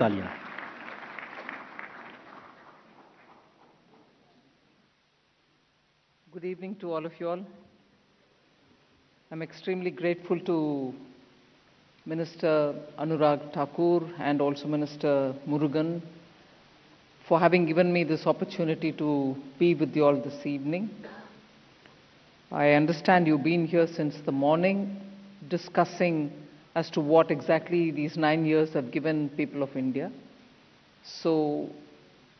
Kalyan. Good evening to all of you all. I'm extremely grateful to Minister Anurag Thakur and also Minister Murugan for having given me this opportunity to be with you all this evening. I understand you've been here since the morning discussing as to what exactly these 9 years have given people of India. So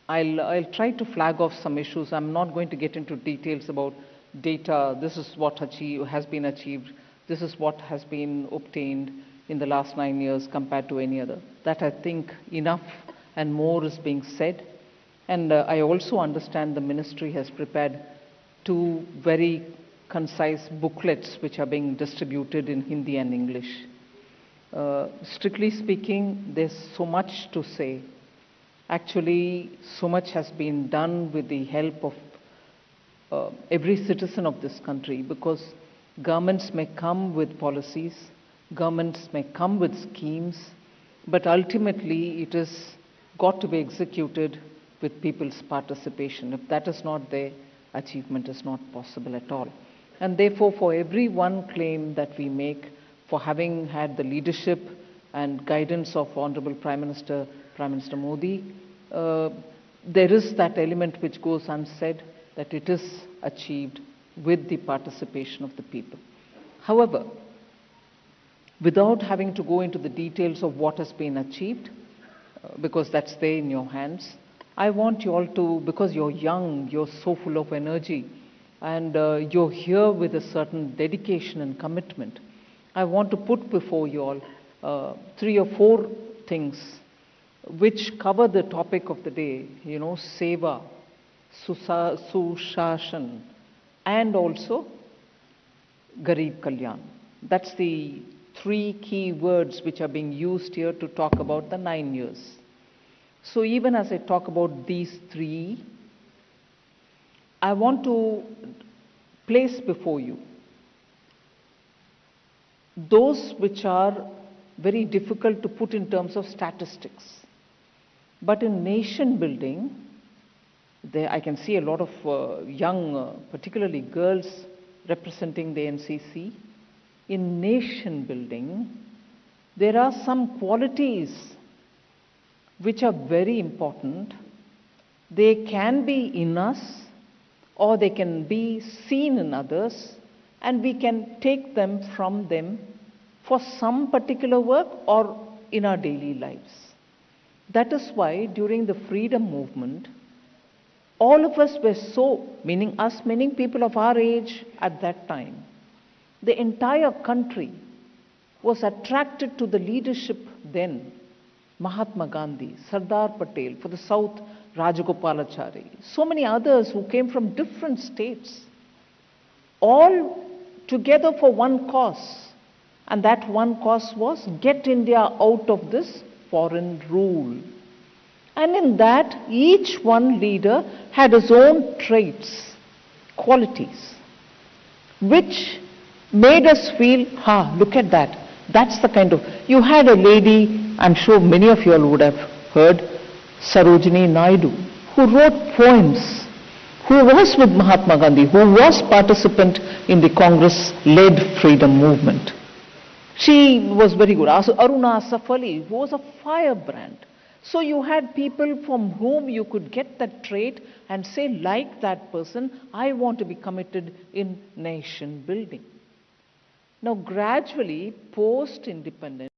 I'll try to flag off some issues. I'm not going to get into details about data. This is what has been achieved. This is what has been obtained in the last 9 years compared to any other. That I think enough and more is being said. And I also understand the ministry has prepared 2 very concise booklets which are being distributed in Hindi and English. Strictly speaking, there's so much to say. Actually, so much has been done with the help of every citizen of this country, because governments may come with policies, governments may come with schemes, but ultimately it has got to be executed with people's participation. If that is not there, achievement is not possible at all. And therefore, for every one claim that we make, for having had the leadership and guidance of Honorable Prime Minister Modi, there is that element which goes unsaid, that it is achieved with the participation of the people. However, without having to go into the details of what has been achieved, because that's there in your hands, I want you all to, because you're young, you're so full of energy, and you're here with a certain dedication and commitment, I want to put before you all 3 or 4 things which cover the topic of the day, Seva, Sushasan, and also Garib, Kalyan. That's the 3 key words which are being used here to talk about the 9 years. So even as I talk about these 3, I want to place before you those which are very difficult to put in terms of statistics. But in nation building, I can see a lot of young, particularly girls, representing the NCC. In nation building, there are some qualities which are very important. They can be in us, or they can be seen in others, and we can take them from them for some particular work or in our daily lives. That is why during the freedom movement, all of us were so, meaning people of our age at that time, the entire country was attracted to the leadership then. Mahatma Gandhi, Sardar Patel, for the South, Rajagopalachari, so many others who came from different states, all together for one cause. And that one cause was get India out of this foreign rule. And in that, each one leader had his own traits, qualities, which made us feel, look at that. That's the kind of... You had a lady, I'm sure many of you all would have heard, Sarojini Naidu, who wrote poems, who was with Mahatma Gandhi, who was participant in the Congress-led freedom movement. She was very good. Aruna Asaf-Ali, who was a firebrand. So you had people from whom you could get that trait and say, like that person, I want to be committed in nation building. Now gradually, post-independence,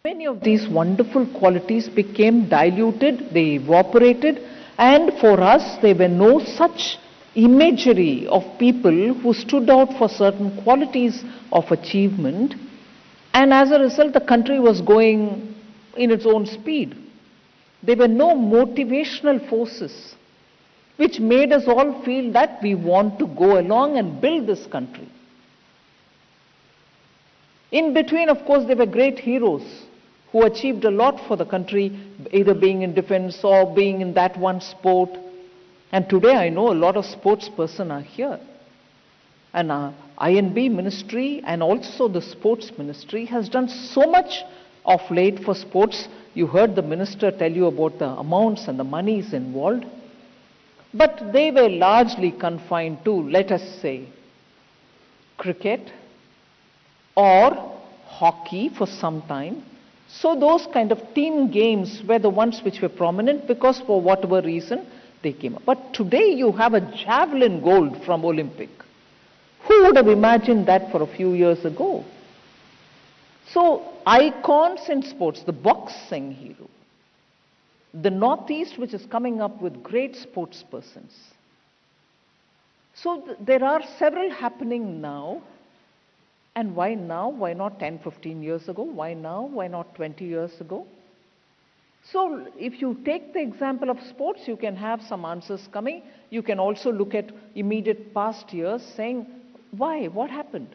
many of these wonderful qualities became diluted, they evaporated, and for us there were no such imagery of people who stood out for certain qualities of achievement, and as a result the country was going in its own speed. There were no motivational forces which made us all feel that we want to go along and build this country. In between, of course, there were great heroes who achieved a lot for the country, either being in defense or being in that one sport. And today I know a lot of sports persons are here. And our INB ministry and also the sports ministry has done so much of late for sports You heard the minister tell you about the amounts and the monies involved. But they were largely confined to, let us say, cricket or hockey for some time. So those kind of team games were the ones which were prominent because for whatever reason they came up. But today you have a javelin gold from Olympic. Who would have imagined that for a few years ago? So icons in sports, the boxing hero, the Northeast which is coming up with great sports persons. So there are several happening now. And why now? Why not 10, 15 years ago? Why now? Why not 20 years ago? So if you take the example of sports, you can have some answers coming. You can also look at immediate past years saying, why? What happened?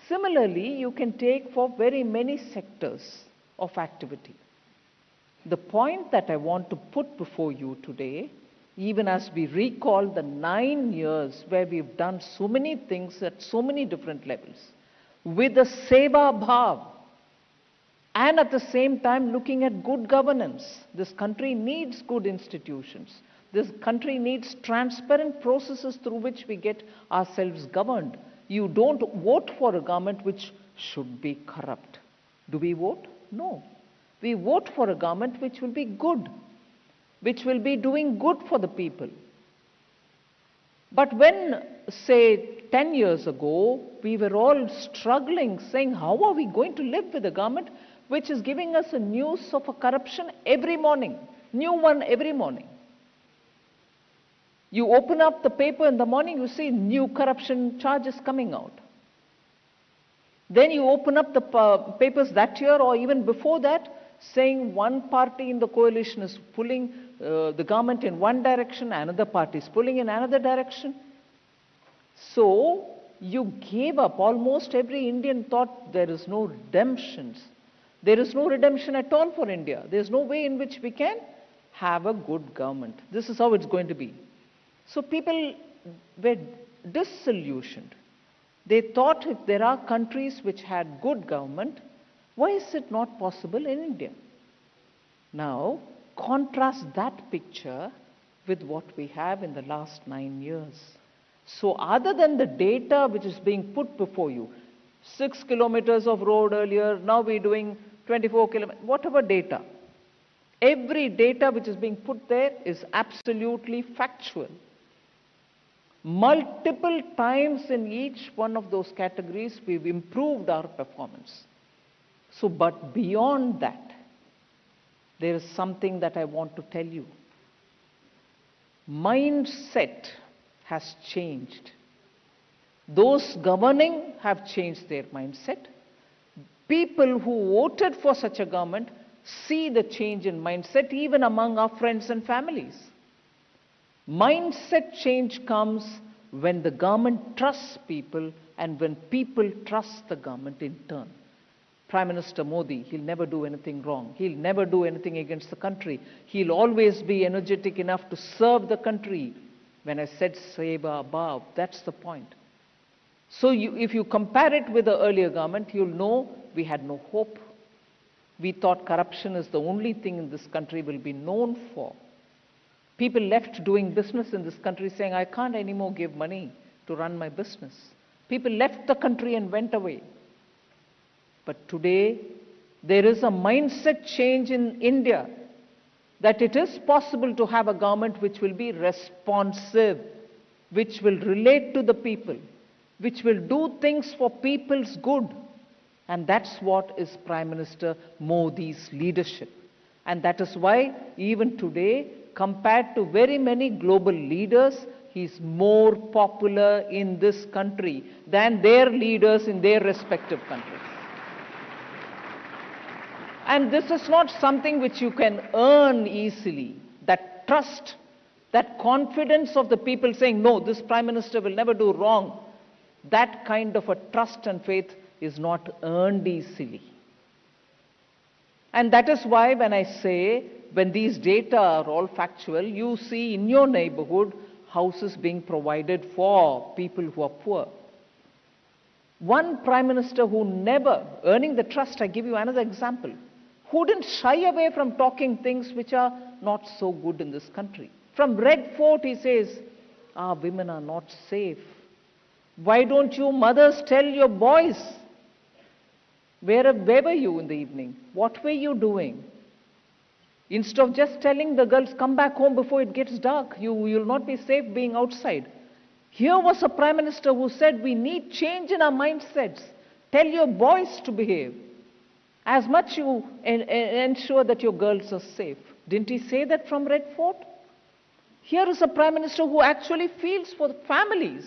Similarly, you can take for very many sectors of activity. The point that I want to put before you today, even as we recall the 9 years where we've done so many things at so many different levels, with the Seva Bhav, and at the same time looking at good governance. This country needs good institutions. This country needs transparent processes through which we get ourselves governed. You don't vote for a government which should be corrupt. Do we vote? No. We vote for a government which will be good, which will be doing good for the people. But when, say, 10 years ago, we were all struggling, saying, how are we going to live with a government which is giving us a news of a corruption every morning, new one every morning? You open up the paper in the morning, you see new corruption charges coming out. Then you open up the papers that year or even before that, saying one party in the coalition is pulling the government in one direction, another party is pulling in another direction. So you gave up. Almost every Indian thought there is no redemptions. There is no redemption at all for India. There is no way in which we can have a good government. This is how it's going to be. So people were disillusioned. They thought if there are countries which had good government, why is it not possible in India? Now, contrast that picture with what we have in the last 9 years. So other than the data which is being put before you, 6 kilometers of road earlier, now we're doing 24 kilometers, whatever data. Every data which is being put there is absolutely factual. Multiple times in each one of those categories, we've improved our performance. So, but beyond that, there is something that I want to tell you. Mindset has changed. Those governing have changed their mindset. People who voted for such a government see the change in mindset even among our friends and families. Mindset change comes when the government trusts people and when people trust the government in turn. Prime Minister Modi, he'll never do anything wrong. He'll never do anything against the country. He'll always be energetic enough to serve the country. When I said Seva above, that's the point. So if you compare it with the earlier government, you'll know we had no hope. We thought corruption is the only thing in this country will be known for. People left doing business in this country saying, I can't anymore give money to run my business. People left the country and went away. But today, there is a mindset change in India that it is possible to have a government which will be responsive, which will relate to the people, which will do things for people's good. And that's what is Prime Minister Modi's leadership. And that is why even today, compared to very many global leaders, he's more popular in this country than their leaders in their respective countries. And this is not something which you can earn easily. That trust, that confidence of the people saying, no, this Prime Minister will never do wrong. That kind of a trust and faith is not earned easily. And that is why when I say, when these data are all factual, you see in your neighborhood houses being provided for people who are poor. One Prime Minister who never, earning the trust, I give you another example, couldn't shy away from talking things which are not so good in this country. From Red Fort, he says, our women are not safe. Why don't you mothers tell your boys? Where were you in the evening? What were you doing? Instead of just telling the girls, come back home before it gets dark, you'll not be safe being outside. Here was a Prime Minister who said, we need change in our mindsets. Tell your boys to behave. As much you ensure that your girls are safe. Didn't he say that from Red Fort? Here is a Prime Minister who actually feels for the families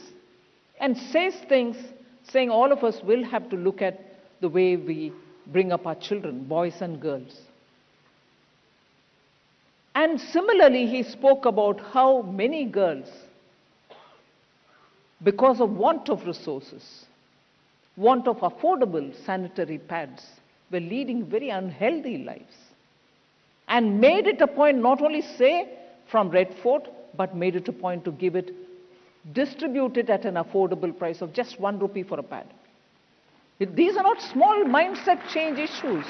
and says things, saying all of us will have to look at the way we bring up our children, boys and girls. And similarly, he spoke about how many girls, because of want of resources, want of affordable sanitary pads, were leading very unhealthy lives. And made it a point not only say from Red Fort, but made it a point to give it, distribute it at an affordable price of just 1 rupee for a pad. These are not small mindset change issues.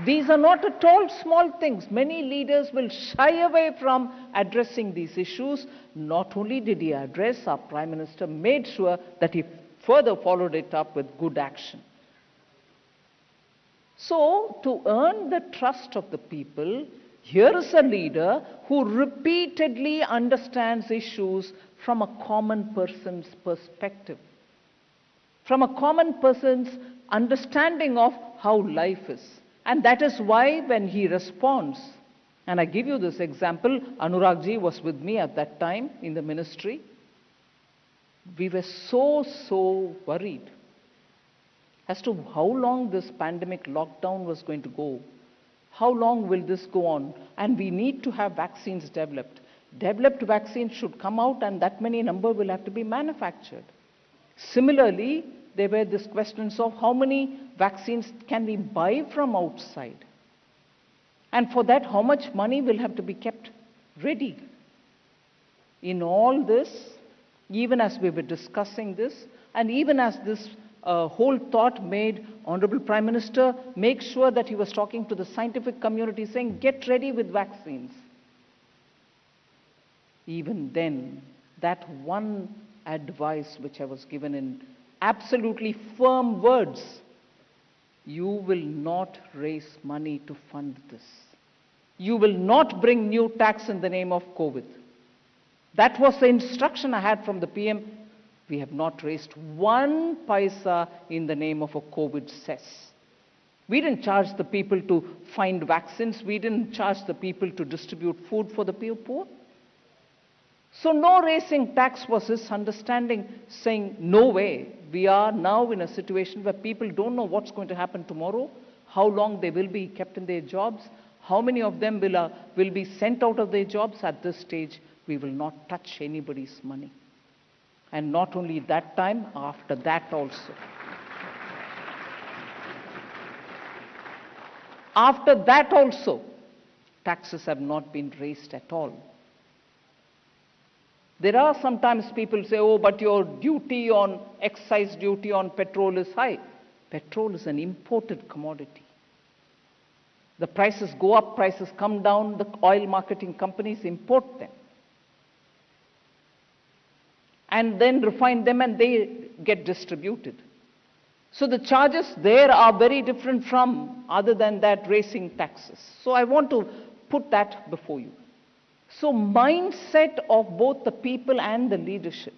These are not at all small things. Many leaders will shy away from addressing these issues. Not only did he address, our Prime Minister made sure that he further followed it up with good action. So, to earn the trust of the people, here is a leader who repeatedly understands issues from a common person's perspective, from a common person's understanding of how life is. And that is why when he responds, and I give you this example, Anuragji was with me at that time in the ministry. We were so worried as to how long this pandemic lockdown was going to go. How long will this go on? And we need to have vaccines developed. Developed vaccines should come out and that many number will have to be manufactured. Similarly, there were these questions of how many vaccines can we buy from outside? And for that, how much money will have to be kept ready? In all this, even as we were discussing this, and even as this whole thought made Honorable Prime Minister make sure that he was talking to the scientific community saying, get ready with vaccines. Even then, that one advice which I was given in absolutely firm words, you will not raise money to fund this. You will not bring new tax in the name of COVID. That was the instruction I had from the PM. We have not raised 1 paisa in the name of a COVID cess. We didn't charge the people to find vaccines. We didn't charge the people to distribute food for the poor. So no raising tax was his understanding, saying, no way. We are now in a situation where people don't know what's going to happen tomorrow, how long they will be kept in their jobs, how many of them will be sent out of their jobs. At this stage, we will not touch anybody's money. And not only that time, after that also. After that also, taxes have not been raised at all. There are sometimes people say, oh, but your duty on, excise duty on petrol is high. Petrol is an imported commodity. The prices go up, prices come down, the oil marketing companies import them. And then refine them and they get distributed. So the charges there are very different from, other than that, raising taxes. So I want to put that before you. So mindset of both the people and the leadership,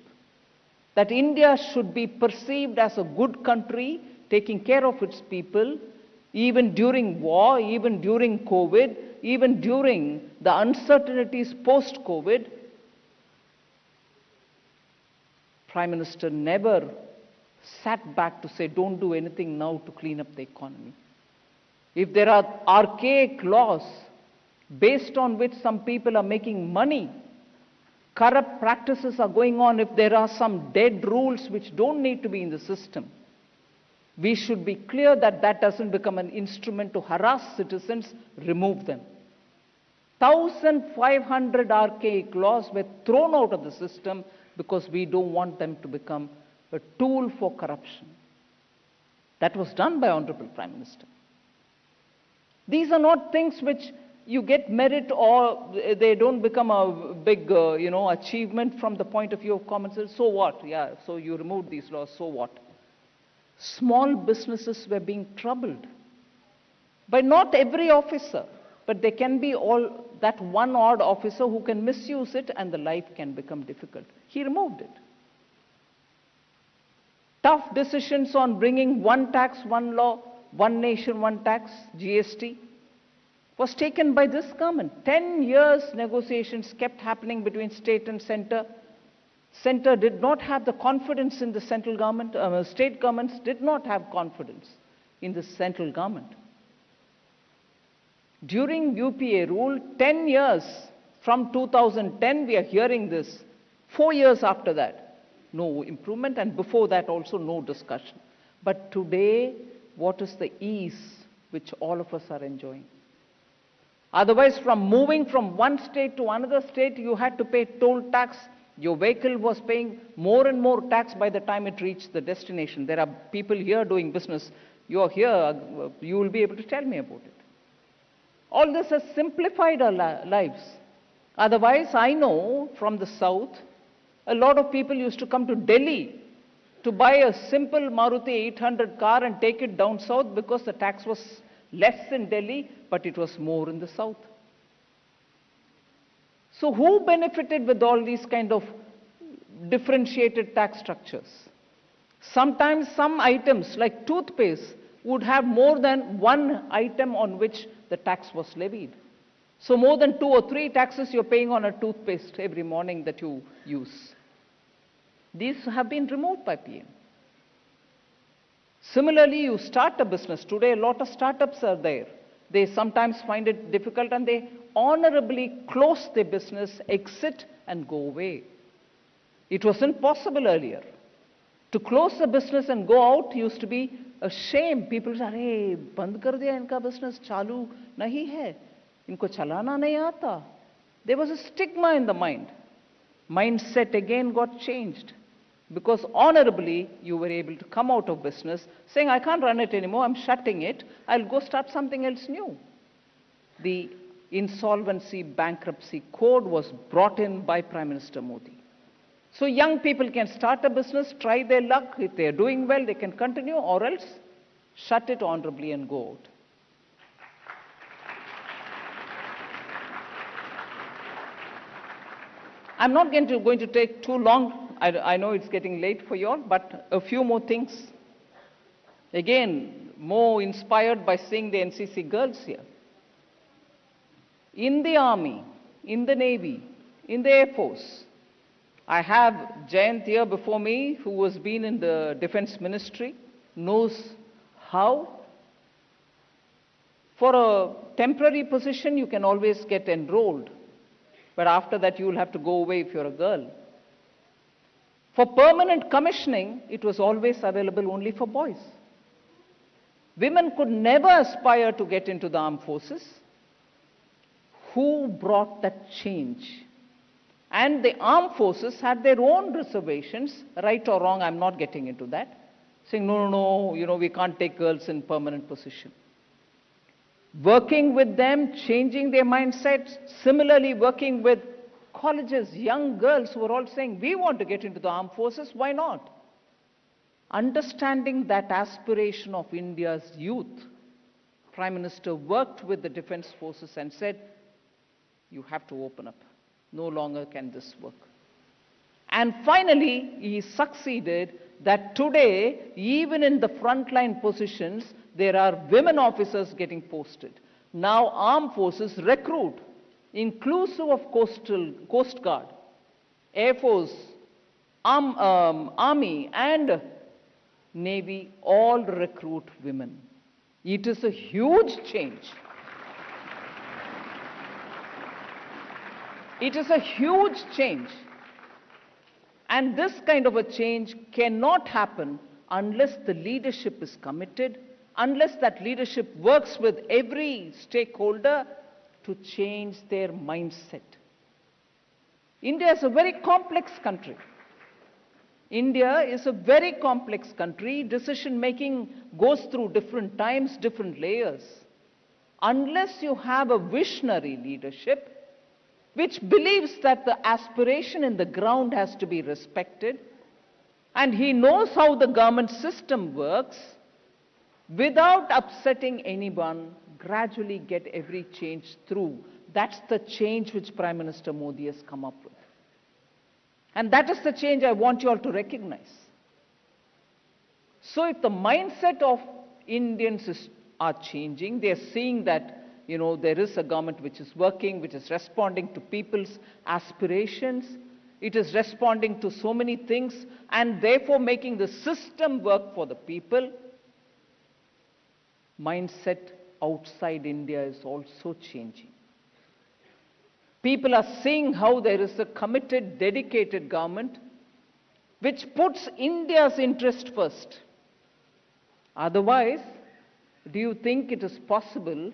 that India should be perceived as a good country, taking care of its people, even during war, even during COVID, even during the uncertainties post-COVID. Prime Minister never sat back to say, don't do anything now to clean up the economy. If there are archaic laws based on which some people are making money, corrupt practices are going on, if there are some dead rules which don't need to be in the system, we should be clear that that doesn't become an instrument to harass citizens, remove them. 1,500 archaic laws were thrown out of the system because we don't want them to become a tool for corruption. That was done by Honorable Prime Minister. These are not things which you get merit or they don't become a big, achievement from the point of view of common sense. So what? Yeah, so you removed these laws, so what? Small businesses were being troubled by not every officer, but there can be all that one odd officer who can misuse it and the life can become difficult. He removed it. Tough decisions on bringing one tax, one law, one nation, one tax, GST, was taken by this government. 10 years negotiations kept happening between state and center. Center did not have the confidence in the central government. State governments did not have confidence in the central government. During UPA rule, 10 years from 2010, we are hearing this. 4 years after that, no improvement, and before that also no discussion. But today, what is the ease which all of us are enjoying? Otherwise, moving from one state to another state, you had to pay toll tax. Your vehicle was paying more and more tax by the time it reached the destination. There are people here doing business. You are here, you will be able to tell me about it. All this has simplified our lives. Otherwise, I know from the south, a lot of people used to come to Delhi to buy a simple Maruti 800 car and take it down south because the tax was less in Delhi, but it was more in the south. So who benefited with all these kind of differentiated tax structures? Sometimes some items like toothpaste would have more than one item on which the tax was levied. So more than 2 or 3 taxes you're paying on a toothpaste every morning that you use. These have been removed by PM. Similarly, you start a business. Today, a lot of startups are there. They sometimes find it difficult and they honorably close their business, exit and go away. It wasn't possible earlier. To close the business and go out used to be a shame. People say, "Hey, band kar diya inka business, chalu nahi hai. Inko chalana nahi aata." There was a stigma in the mind. Mindset again got changed. Because honorably, you were able to come out of business saying, "I can't run it anymore, I'm shutting it, I'll go start something else new." The Insolvency Bankruptcy Code was brought in by Prime Minister Modi. So young people can start a business, try their luck. If they're doing well, they can continue, or else shut it honorably and go out. I'm not going to take too long. I know it's getting late for you all, but a few more things. Again, more inspired by seeing the NCC girls here. In the Army, in the Navy, in the Air Force, I have Jayant here before me, who has been in the Defense Ministry, knows how. For a temporary position, you can always get enrolled. But after that, you will have to go away if you're a girl. For permanent commissioning, it was always available only for boys. Women could never aspire to get into the armed forces. Who brought that change? And the armed forces had their own reservations, right or wrong, I'm not getting into that, saying, no, we can't take girls in permanent position. Working with them, changing their mindsets, similarly working with colleges, young girls who are all saying, we want to get into the armed forces, why not? Understanding that aspiration of India's youth, Prime Minister worked with the defense forces and said, you have to open up. No longer can this work. And finally, he succeeded that today, even in the frontline positions, there are women officers getting posted. Now armed forces recruit, inclusive of Coast Guard, Air Force, Army and Navy, all recruit women. It is a huge change. It is a huge change. And this kind of a change cannot happen unless the leadership is committed, unless that leadership works with every stakeholder to change their mindset. India is a very complex country. India is a very complex country. Decision making goes through different times, different layers. Unless you have a visionary leadership which believes that the aspiration in the ground has to be respected, and he knows how the government system works, without upsetting anyone, gradually get every change through. That's the change which Prime Minister Modi has come up with. And that is the change I want you all to recognize. So if the mindset of Indians are changing, they are seeing that, there is a government which is working, which is responding to people's aspirations, it is responding to so many things, and therefore making the system work for the people. Mindset outside India is also changing. People are seeing how there is a committed, dedicated government which puts India's interest first. Otherwise, do you think it is possible,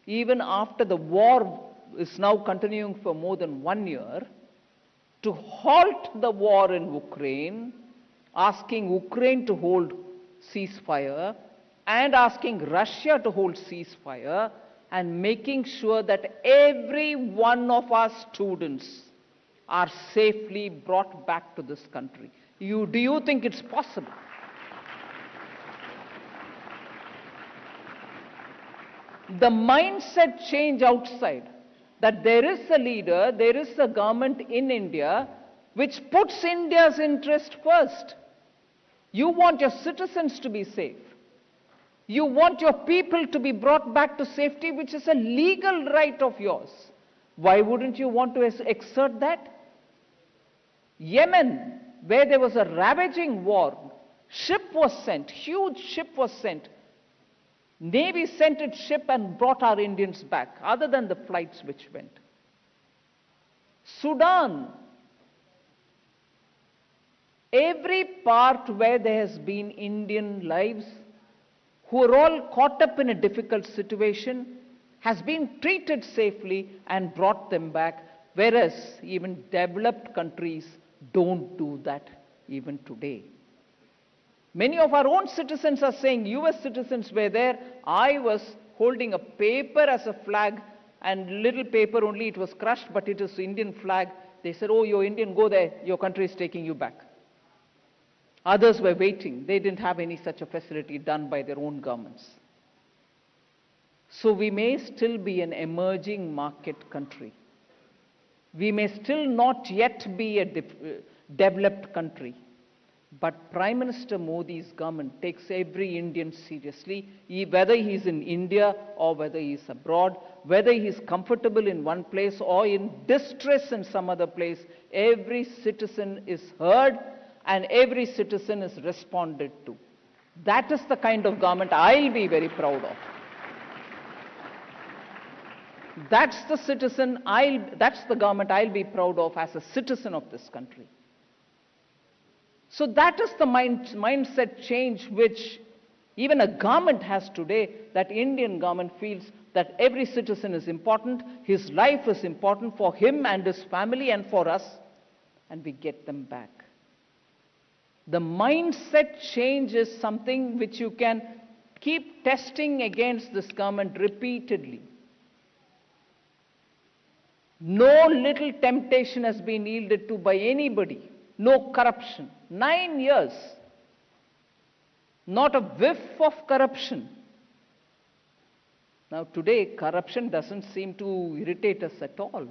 even after the war is now continuing for more than 1 year, to halt the war in Ukraine, asking Ukraine to hold ceasefire, and asking Russia to hold ceasefire, and making sure that every one of our students are safely brought back to this country? Do you think it's possible? The mindset change outside, that there is a leader, there is a government in India which puts India's interest first. You want your citizens to be safe. You want your people to be brought back to safety, which is a legal right of yours. Why wouldn't you want to exert that? Yemen, where there was a ravaging war, ship was sent, huge ship was sent. Navy sent its ship and brought our Indians back, other than the flights which went. Sudan, every part where there has been Indian lives, who are all caught up in a difficult situation, has been treated safely and brought them back, whereas even developed countries don't do that even today. Many of our own citizens are saying, US citizens were there, I was holding a paper as a flag, and little paper only, it was crushed, but it is Indian flag. They said, oh, you're Indian, go there, your country is taking you back. Others were waiting. They didn't have any such a facility done by their own governments. So we may still be an emerging market country. We may still not yet be a developed country. But Prime Minister Modi's government takes every Indian seriously, whether he's in India or whether he's abroad, whether he's comfortable in one place or in distress in some other place. Every citizen is heard and every citizen is responded to. That is the kind of government I'll be very proud of. That's the government I'll be proud of as a citizen of this country. So that is the mindset change which even a government has today, that Indian government feels that every citizen is important, his life is important for him and his family and for us, and we get them back. The mindset change is something which you can keep testing against this government repeatedly. No little temptation has been yielded to by anybody. No corruption. 9 years. Not a whiff of corruption. Now today, corruption doesn't seem to irritate us at all.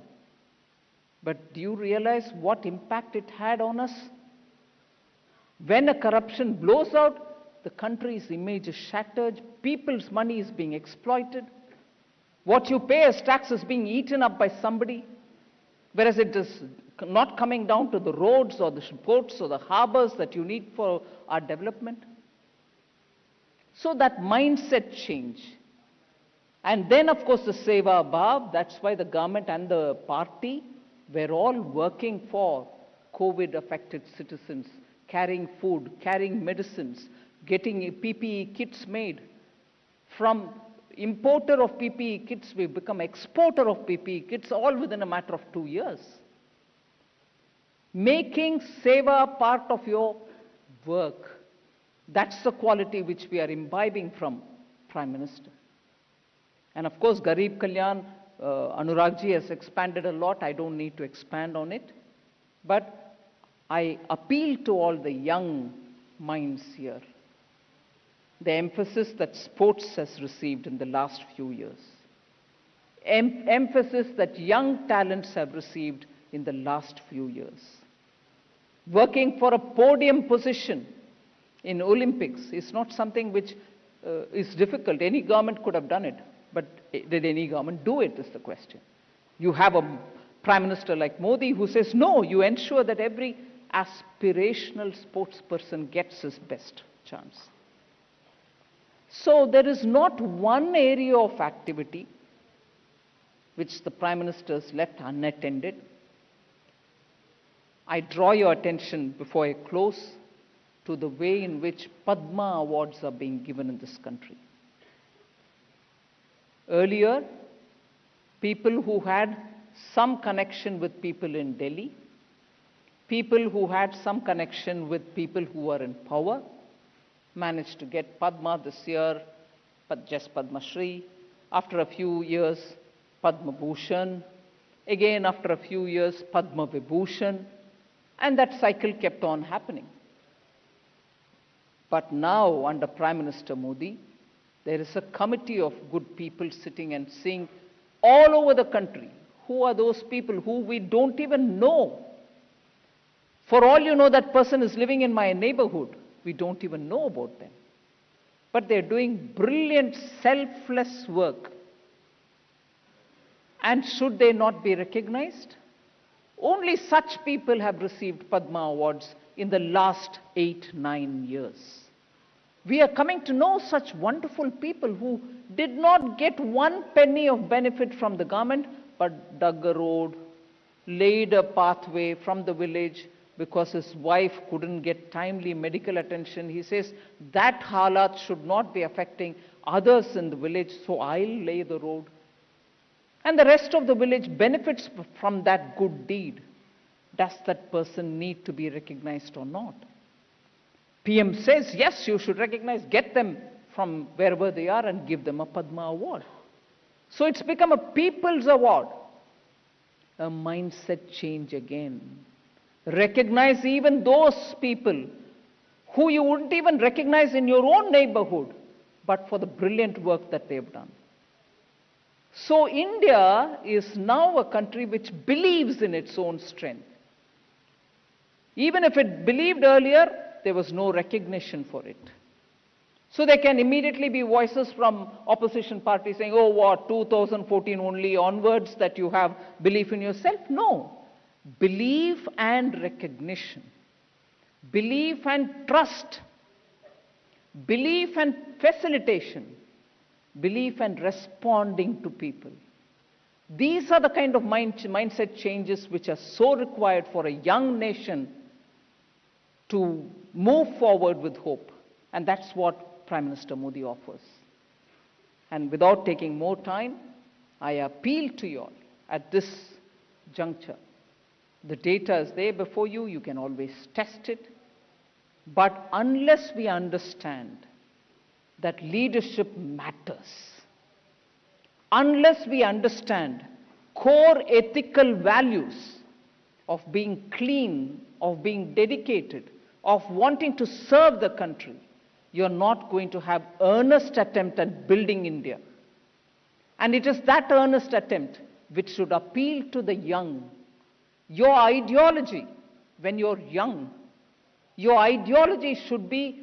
But do you realize what impact it had on us? When a corruption blows out, the country's image is shattered, people's money is being exploited. What you pay as tax is being eaten up by somebody, whereas it is not coming down to the roads or the ports or the harbors that you need for our development. So that mindset change. And then, of course, the Seva Bhav, that's why the government and the party were all working for COVID-affected citizens, carrying food, carrying medicines, getting PPE kits made. From importer of PPE kits, we've become exporter of PPE kits, all within a matter of 2 years. Making Seva part of your work. That's the quality which we are imbibing from Prime Minister. And of course, Garib, Kalyan, Anuragji has expanded a lot. I don't need to expand on it. But I appeal to all the young minds here. The emphasis that sports has received in the last few years. Emphasis that young talents have received in the last few years. Working for a podium position in Olympics is not something which is difficult. Any government could have done it. But did any government do it is the question. You have a Prime Minister like Modi who says, no, you ensure that every aspirational sports person gets his best chance. So there is not one area of activity which the Prime Minister has left unattended. I draw your attention before I close to the way in which Padma Awards are being given in this country. Earlier, people who had some connection with people in Delhi, people who had some connection with people who were in power, managed to get Padma this year, but just Padma Shri. After a few years, Padma Bhushan. Again, after a few years, Padma Vibhushan. And that cycle kept on happening. But now, under Prime Minister Modi, there is a committee of good people sitting and seeing all over the country. Who are those people who we don't even know? For all you know, that person is living in my neighborhood. We don't even know about them. But they're doing brilliant, selfless work. And should they not be recognized? Only such people have received Padma Awards in the last 8-9 years. We are coming to know such wonderful people who did not get one penny of benefit from the government, but dug a road, laid a pathway from the village because his wife couldn't get timely medical attention. He says, that halat should not be affecting others in the village, so I'll lay the road. And the rest of the village benefits from that good deed. Does that person need to be recognized or not? PM says, yes, you should recognize, get them from wherever they are and give them a Padma Award. So it's become a people's award. A mindset change again. Recognize even those people who you wouldn't even recognize in your own neighborhood, but for the brilliant work that they've done. So India is now a country which believes in its own strength. Even if it believed earlier, there was no recognition for it. So there can immediately be voices from opposition parties saying, oh, what, 2014 only onwards that you have belief in yourself? No. Belief and recognition. Belief and trust. Belief and facilitation. Belief and responding to people. These are the kind of mindset changes which are so required for a young nation to move forward with hope. And that's what Prime Minister Modi offers. And without taking more time, I appeal to you all at this juncture. The data is there before you. You can always test it. But unless we understand that leadership matters, unless we understand core ethical values of being clean, of being dedicated, of wanting to serve the country, you're not going to have earnest attempt at building India. And it is that earnest attempt which should appeal to the young. Your ideology, when you're young, your ideology should be,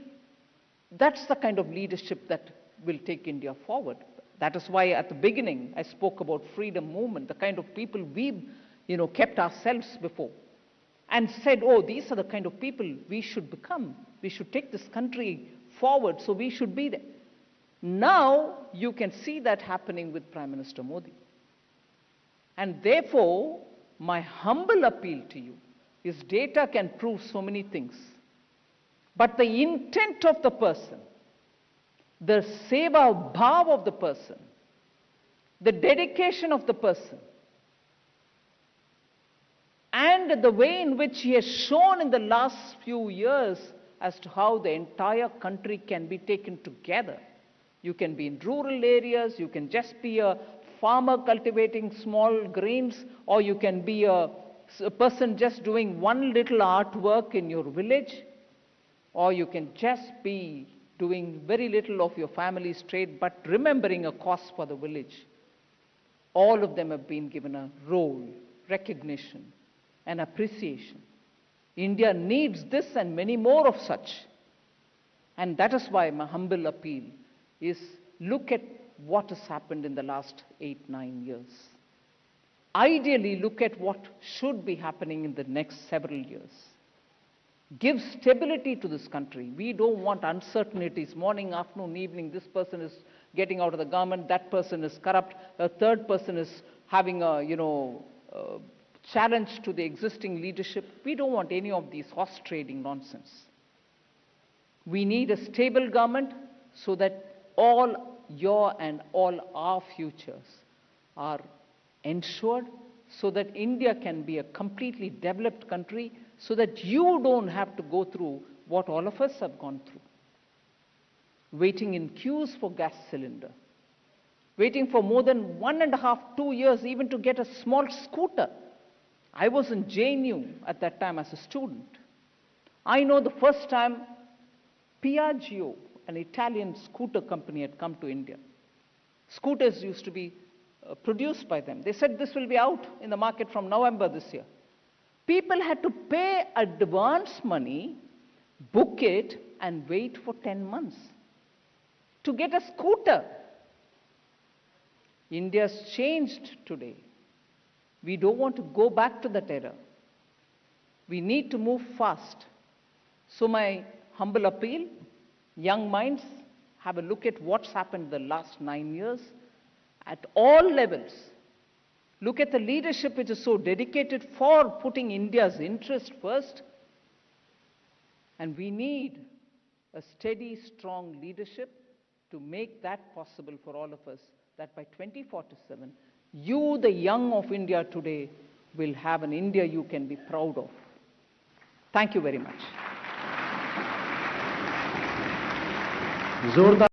that's the kind of leadership that will take India forward. That is why at the beginning I spoke about freedom movement, the kind of people we kept ourselves before. And said, oh, these are the kind of people we should become. We should take this country forward, so we should be there. Now, you can see that happening with Prime Minister Modi. And therefore, my humble appeal to you is data can prove so many things. But the intent of the person, the Seva bhav of the person, the dedication of the person, and the way in which he has shown in the last few years as to how the entire country can be taken together. You can be in rural areas, you can just be a farmer cultivating small grains, or you can be a person just doing one little artwork in your village, or you can just be doing very little of your family's trade, but remembering a cause for the village. All of them have been given a role, recognition, and appreciation. India needs this and many more of such. And that is why my humble appeal is, look at what has happened in the last 8-9 years. Ideally, look at what should be happening in the next several years. Give stability to this country. We don't want uncertainties, morning, afternoon, evening. This person is getting out of the government, that person is corrupt, a third person is having a, challenge to the existing leadership. We don't want any of these horse trading nonsense. We need a stable government so that all your and all our futures are ensured, so that India can be a completely developed country, so that you don't have to go through what all of us have gone through. Waiting in queues for gas cylinder, waiting for more than 1.5, 2 years even to get a small scooter. I was in JNU at that time as a student. I know the first time Piaggio, an Italian scooter company, had come to India. Scooters used to be produced by them. They said this will be out in the market from November this year. People had to pay advance money, book it, and wait for 10 months to get a scooter. India's changed today. We don't want to go back to that era. We need to move fast. So my humble appeal, young minds, have a look at what's happened the last 9 years at all levels. Look at the leadership which is so dedicated for putting India's interest first. And we need a steady, strong leadership to make that possible for all of us, that by 2047, you, the young of India today, will have an India you can be proud of. Thank you very much.